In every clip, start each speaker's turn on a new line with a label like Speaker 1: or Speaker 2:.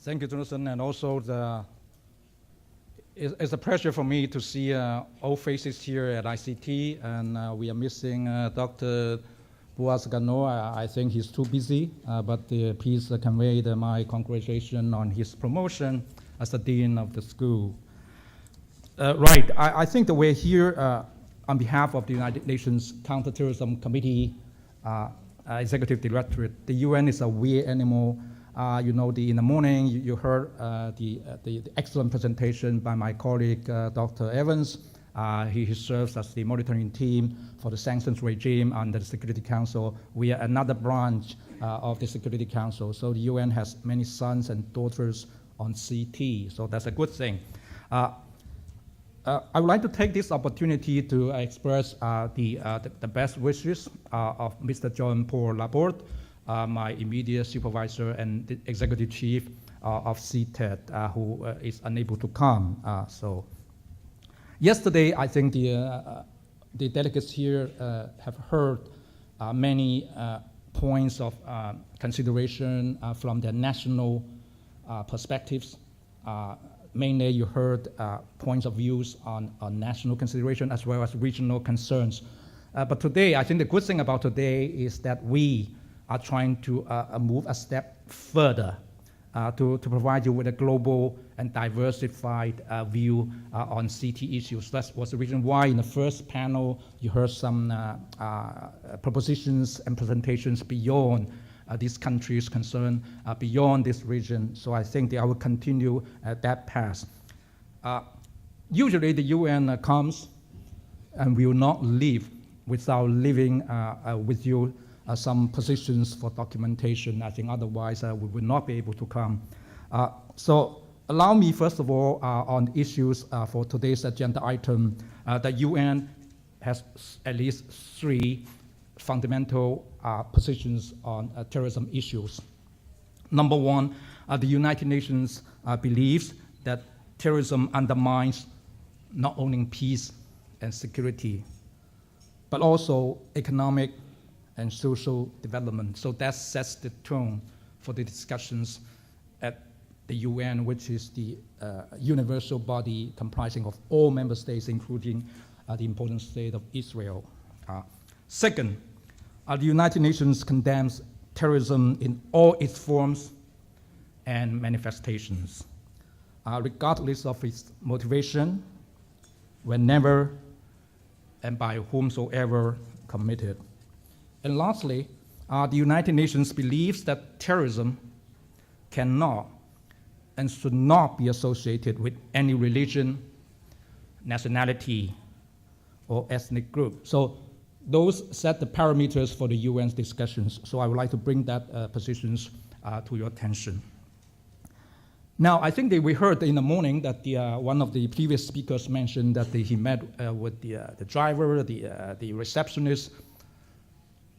Speaker 1: Thank you, Jonathan, and also it's a pleasure for me to see old faces here at ICT, and we are missing Dr. Boaz Gano. I think he's too busy, but please convey my congratulations on his promotion as the Dean of the school. Right, I think that we're here on behalf of the United Nations Counter-Terrorism Committee, Executive Directorate. The UN is a weird animal. In the morning, you heard the excellent presentation by my colleague, Dr. Evans. He serves as the monitoring team for the sanctions regime under the Security Council. We are another branch of the Security Council. So the UN has many sons and daughters on CT, so that's a good thing. I would like to take this opportunity to express the best wishes of Mr. Jean-Paul Laborde, my immediate supervisor and the executive chief of CTED, who is unable to come. So yesterday, I think the delegates here have heard many points of consideration from their national perspectives. Mainly, you heard points of views on national consideration as well as regional concerns. But today, I think the good thing about today is that we are trying to move a step further to provide you with a global and diversified view on CT issues. That was the reason why in the first panel you heard some propositions and presentations beyond this country's concern, beyond this region. So I think I will continue at that path. Usually the UN comes and will not leave without leaving with you some positions for documentation. I think otherwise we would not be able to come. So allow me, first of all, on issues for today's agenda item, the UN has at least 3 fundamental positions on terrorism issues. Number one, the United Nations believes that terrorism undermines not only peace and security, but also economic and social development. So that sets the tone for the discussions at the UN, which is the universal body comprising of all member states, including the important state of Israel. Second, the United Nations condemns terrorism in all its forms and manifestations, regardless of its motivation, whenever and by whomsoever committed. And lastly, the United Nations believes that terrorism cannot and should not be associated with any religion, nationality, or ethnic group. So those set the parameters for the UN's discussions. So I would like to bring that positions to your attention. Now, I think that we heard in the morning that one of the previous speakers mentioned that he met with the driver, the receptionist.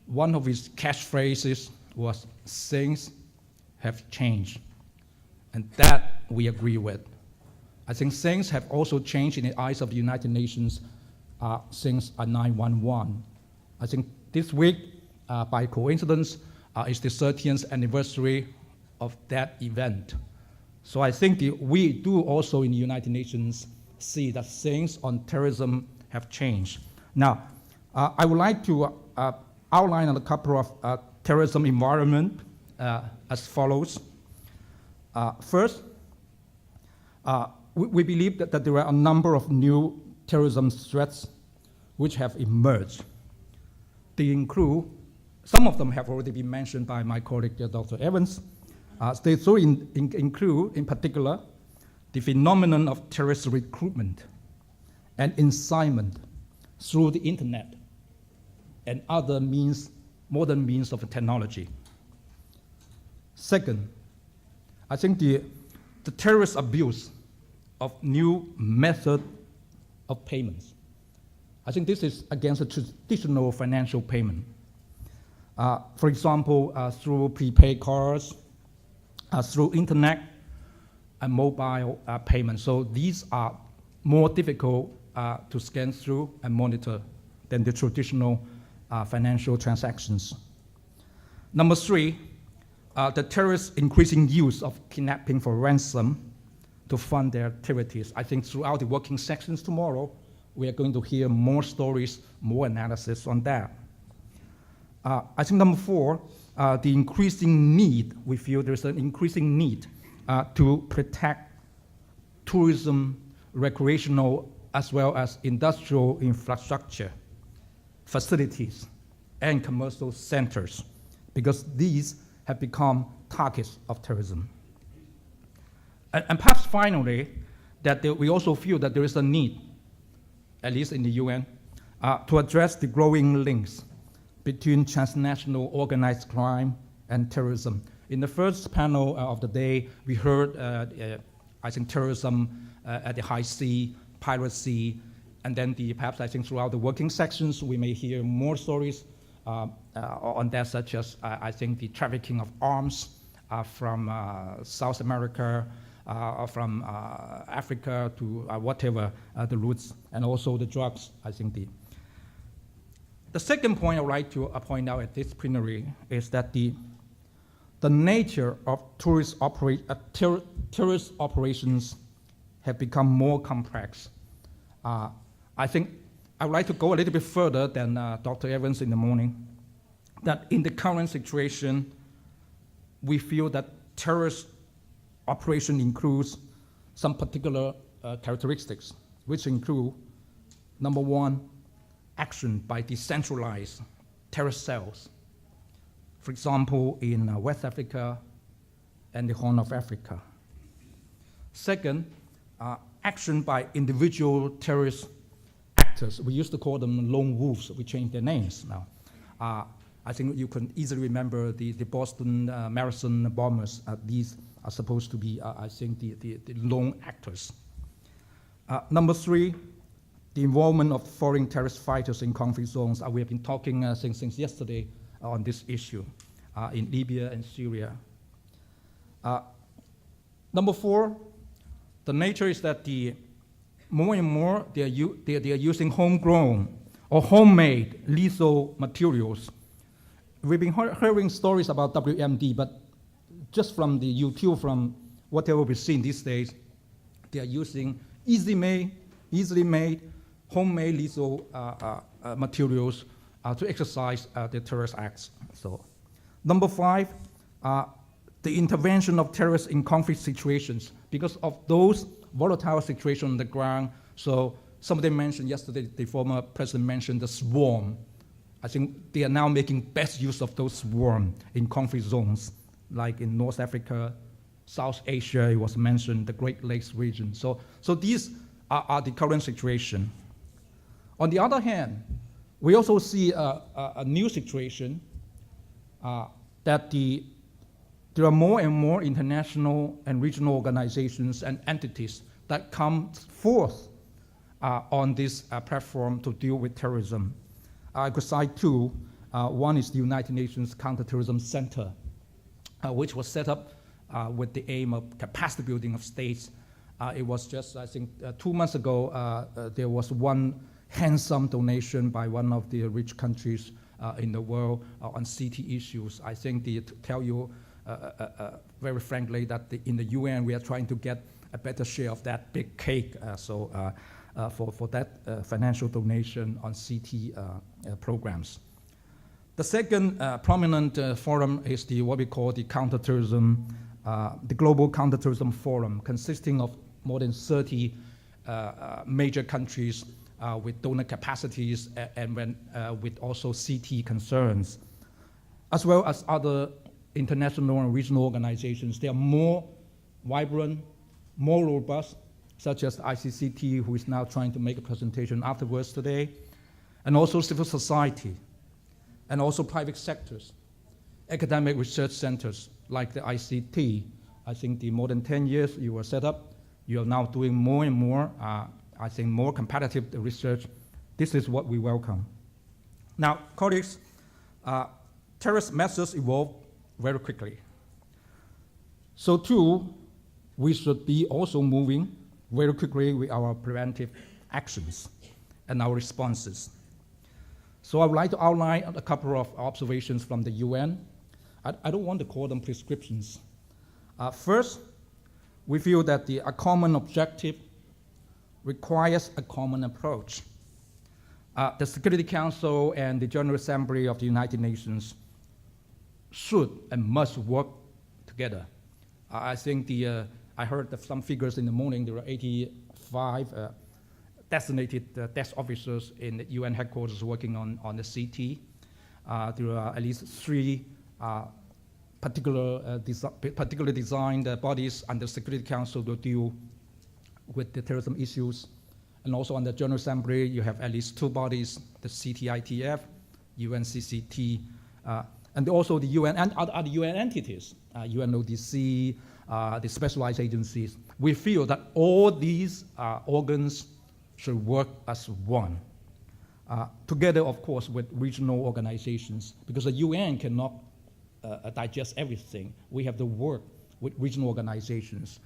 Speaker 1: One of his catchphrases was, "Things have changed." And that we agree with. I think things have also changed in the eyes of the United Nations since 9/11. I think this week, by coincidence, is the 30th anniversary of that event. So I think we do also in the United Nations see that things on terrorism have changed. Now, I would like to outline a couple of terrorism environment as follows. First, we believe that there are a number of new terrorism threats which have emerged. They include, some of them have already been mentioned by my colleague, Dr. Evans. They so include, in particular, the phenomenon of terrorist recruitment and incitement through the internet and other means, modern means of technology. Second, I think the terrorist abuse of new method of payments. I think this is against the traditional financial payment. For example, through prepaid cards, through internet and mobile payments. So these are more difficult to scan through and monitor than the traditional financial transactions. Number 3, the terrorists' increasing use of kidnapping for ransom to fund their activities. I think throughout the working sections tomorrow, we are going to hear more stories, more analysis on that. I think number 4, the increasing need, we feel there's an increasing need to protect tourism, recreational, as well as industrial infrastructure, facilities, and commercial centers, because these have become targets of terrorism. And perhaps finally, that we also feel that there is a need, at least in the UN, to address the growing links between transnational organized crime and terrorism. In the first panel of the day, we heard, I think, terrorism at the high sea, piracy, and then perhaps I think throughout the working sections, we may hear more stories on that, such as I think the trafficking of arms from South America, from Africa to whatever the routes, and also the drugs. I think the second point I would like to point out at this plenary is that the nature of terrorist operations have become more complex. I think I would like to go a little bit further than Dr. Evans in the morning, that in the current situation, we feel that terrorist operation includes some particular characteristics, which include, number 1, action by decentralized terrorist cells. For example, in West Africa and the Horn of Africa. Second, action by individual terrorist actors. We used to call them lone wolves. We changed their names now. I think you can easily remember the Boston Marathon bombers. These are supposed to be, I think, the lone actors. Number 3, the involvement of foreign terrorist fighters in conflict zones. We have been talking since yesterday on this issue in Libya and Syria. Number 4, the nature is that more and more they are using homegrown or homemade lethal materials. We've been hearing stories about WMD, but just from the YouTube, from whatever we've seen these days, they are using easily made, homemade lethal materials to exercise their terrorist acts. So, number 5, the intervention of terrorists in conflict situations because of those volatile situations on the ground. So somebody mentioned yesterday, the former president mentioned the swarm. I think they are now making best use of those swarms in conflict zones, like in North Africa, South Asia, it was mentioned, the Great Lakes region. So these are the current situation. On the other hand, we also see a new situation that there are more and more international and regional organizations and entities that come forth on this platform to deal with terrorism. I could cite 2. One is the United Nations Counter-Terrorism Center, which was set up with the aim of capacity building of states. It was just, I think, 2 months ago, there was one handsome donation by one of the rich countries in the world on CT issues. I think to tell you very frankly that in the UN we are trying to get a better share of that big cake. For that financial donation on CT programs. The second prominent forum is what we call the Counter-Terrorism, the Global Counter-Terrorism Forum, consisting of more than 30 major countries with donor capacities and with also CT concerns, as well as other international and regional organizations. They are more vibrant, more robust, such as ICT, who is now trying to make a presentation afterwards today, and also civil society, and also private sectors, academic research centers like the ICT. I think the more than 10 years you were set up, you are now doing more and more, I think, more competitive research. This is what we welcome. Now, colleagues, terrorist methods evolve very quickly. So too, we should be also moving very quickly with our preventive actions and our responses. So I would like to outline a couple of observations from the UN. I don't want to call them prescriptions. First, we feel that a common objective requires a common approach. The Security Council and the General Assembly of the United Nations should and must work together. I think I heard some figures in the morning. There are 85 designated desk officers in the UN headquarters working on the CT. There are at least 3 particularly designed bodies under Security Council to deal with the terrorism issues. And also on the General Assembly, you have at least 2 bodies, the CTITF, UNCCT, and also the UN and other UN entities, UNODC, the specialized agencies. We feel that all these organs should work as one. Together, of course, with regional organizations, because the UN cannot digest everything. We have to work with regional organizations.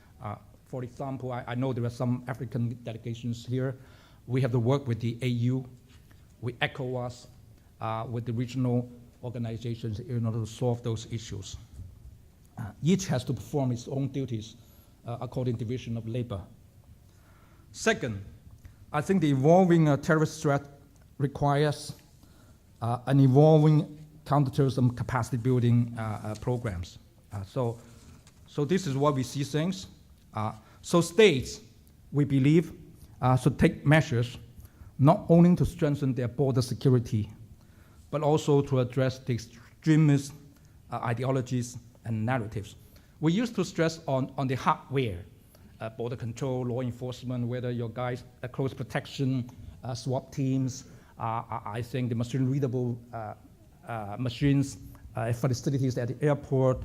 Speaker 1: For example, I know there are some African delegations here. We have to work with the AU, with ECOWAS, with the regional organizations in order to solve those issues. Each has to perform its own duties according to division of labor. Second, I think the evolving terrorist threat requires an evolving counterterrorism capacity building programs. So this is what we see things. So states, we believe, should take measures not only to strengthen their border security, but also to address the extremist ideologies and narratives. We used to stress on the hardware, border control, law enforcement, whether your guys close protection, SWAT teams, I think the machine-readable machines, facilities at the airport.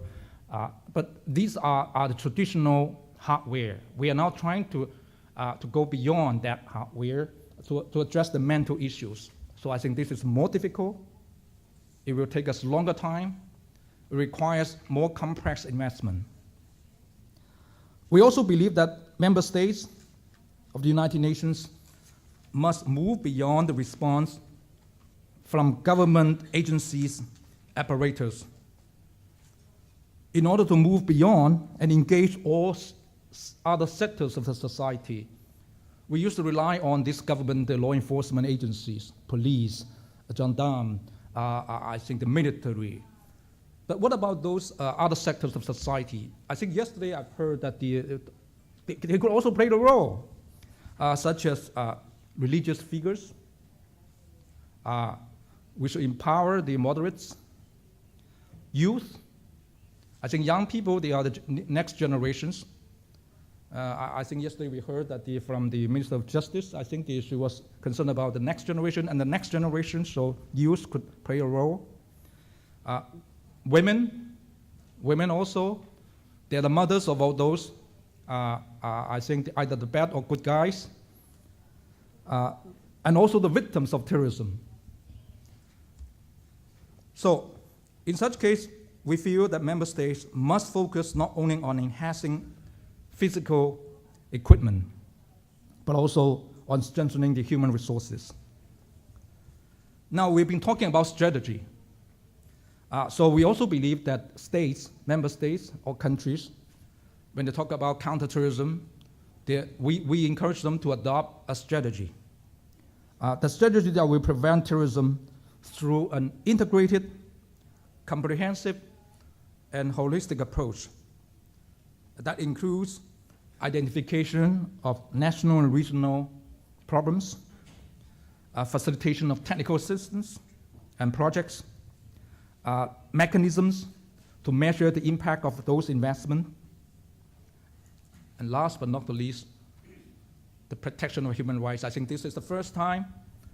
Speaker 1: But these are the traditional hardware. We are now trying to go beyond that hardware to address the mental issues. So I think this is more difficult. It will take us longer time. It requires more complex investment. We also believe that member states of the United Nations must move beyond the response from government agencies, apparatus, in order to move beyond and engage all other sectors of the society. We used to rely on this government, the law enforcement agencies, police, gendarme, I think the military. But what about those other sectors of society? I think yesterday I've heard that they could also play the role, such as religious figures. We should empower the moderates, youth. I think young people, they are the next generations. I think yesterday we heard that from the Minister of Justice, I think she was concerned about the next generation and the next generation, so youth could play a role. Women also, they're the mothers of all those, I think either the bad or good guys, and also the victims of terrorism. So in such case, we feel that member states must focus not only on enhancing physical equipment, but also on strengthening the human resources. Now, we've been talking about strategy. So we also believe that states, member states or countries, when they talk about counterterrorism, we encourage them to adopt a strategy. The strategy that will prevent terrorism through an integrated, comprehensive, and holistic approach that includes identification of national and regional problems, facilitation of technical assistance and projects, mechanisms to measure the impact of those investments, and last but not the least, the protection of human rights. I think this is the first time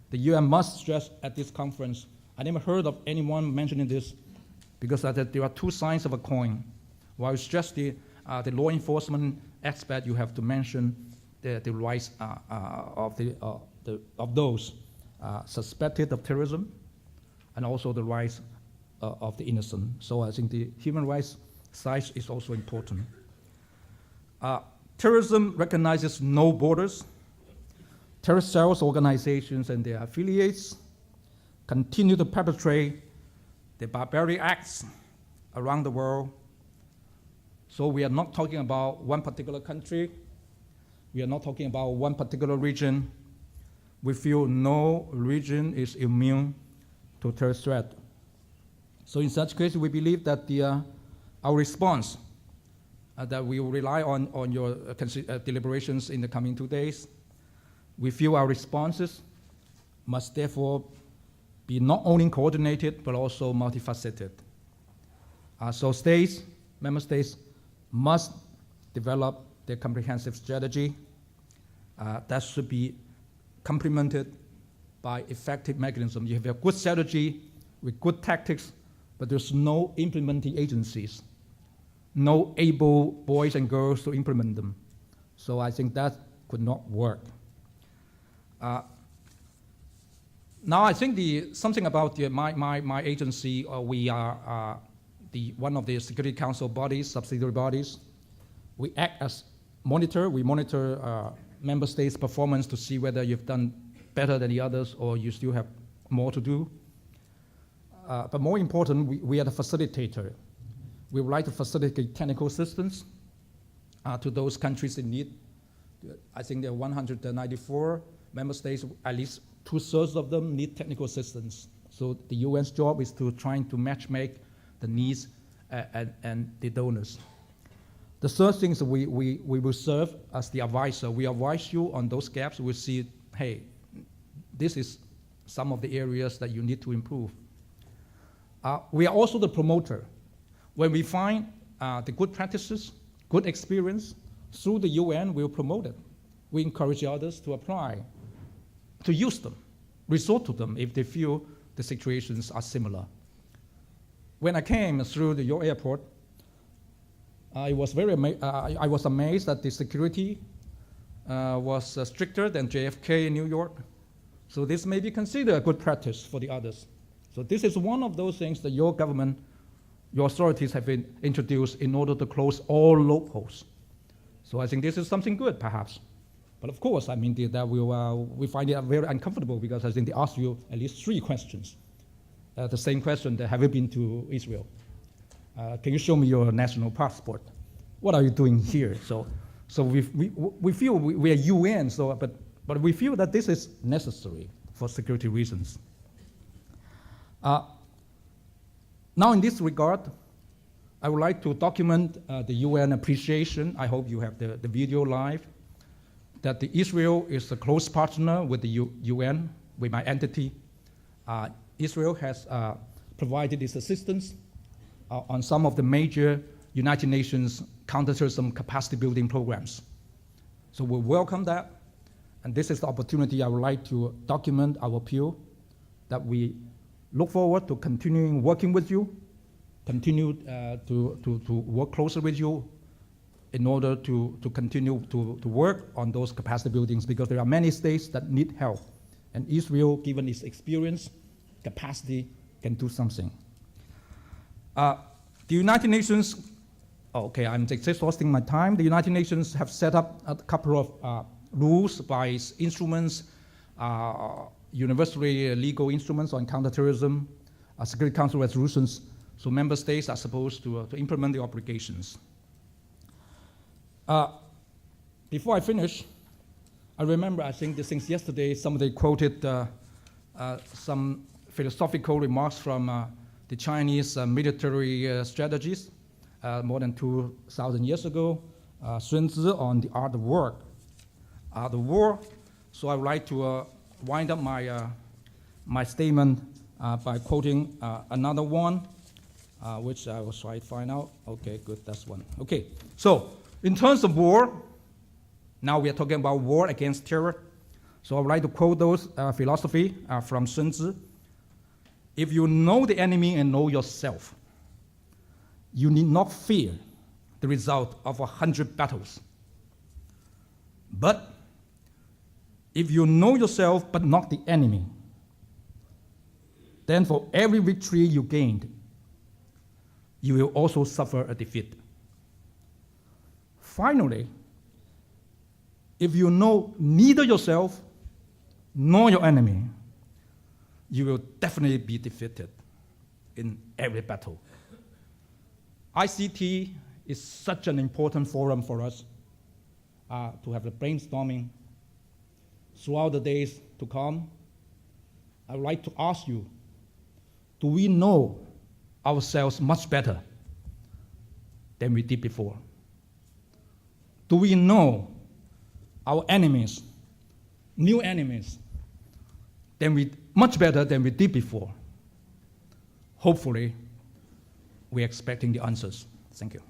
Speaker 1: the UN must stress at this conference. I never heard of anyone mentioning this, because there are two sides of a coin. While you stress the law enforcement aspect, you have to mention the rights of those suspected of terrorism, and also the rights of the innocent. So I think the human rights side is also important. Terrorism recognizes no borders. Terrorist cells, organizations, and their affiliates continue to perpetrate the barbaric acts around the world. So we are not talking about one particular country. We are not talking about one particular region. We feel no region is immune to terrorist threat. So in such case, we believe that our response that we will rely on your deliberations in the coming 2 days. We feel our responses must therefore be not only coordinated, but also multifaceted. So member states must develop their comprehensive strategy that should be complemented by effective mechanism. You have a good strategy with good tactics, but there's no implementing agencies, no able boys and girls to implement them. So I think that could not work. Now I think something about my agency, we are one of the Security Council bodies, subsidiary bodies. We act as monitor. We monitor member states' performance to see whether you've done better than the others or you still have more to do. But more important, we are the facilitator. We would like to facilitate technical assistance to those countries in need. I think there are 194 member states, at least 2/3 of them need technical assistance. So the UN's job is to trying to matchmake the needs and the donors. The third thing is we will serve as the advisor. We advise you on those gaps. We see, hey, this is some of the areas that you need to improve. We are also the promoter. When we find the good practices, good experience, through the UN, we'll promote it. We encourage others to apply, to use them, resort to them if they feel the situations are similar. When I came through your airport, I was I was amazed that the security was stricter than JFK in New York. So this may be considered a good practice for the others. So this is one of those things that your government, your authorities have been introduced in order to close all loopholes. So I think this is something good, perhaps. But of course, I mean, that we find it very uncomfortable because I think they ask you at least 3 questions. The same question that have you been to Israel? Can you show me your national passport? What are you doing here? So we feel we are UN, but we feel that this is necessary for security reasons. Now in this regard, I would like to document the UN appreciation. I hope you have the video live. That Israel is a close partner with the UN, with my entity. Israel has provided its assistance on some of the major United Nations counter-terrorism capacity building programs. So we welcome that, and this is the opportunity I would like to document our appeal, that we look forward to continuing working with you, continue to work closer with you in order to continue to work on those capacity buildings, because there are many states that need help, and Israel, given its experience, capacity, can do something. The United Nations, okay, I'm exhausting my time. The United Nations have set up a couple of rules by its instruments, universally legal instruments on counterterrorism, Security Council resolutions, so member states are supposed to implement the obligations. Before I finish, I remember, I think since yesterday, somebody quoted some philosophical remarks from the Chinese military strategies more than 2,000 years ago, Sun Tzu on the art of war. So I would like to wind up my statement by quoting another one, which I will try to find out. Okay, good, that's one. Okay, so in terms of war, now we are talking about war against terror. So I would like to quote those philosophy from Sun Tzu. If you know the enemy and know yourself, you need not fear the result of 100 battles. But if you know yourself but not the enemy, then for every victory you gained, you will also suffer a defeat. Finally, if you know neither yourself nor your enemy, you will definitely be defeated in every battle. ICT is such an important forum for us to have the brainstorming throughout the days to come. I would like to ask you, do we know ourselves much better than we did before? Do we know our enemies, new enemies, much better than we did before? Hopefully, we're expecting the answers. Thank you.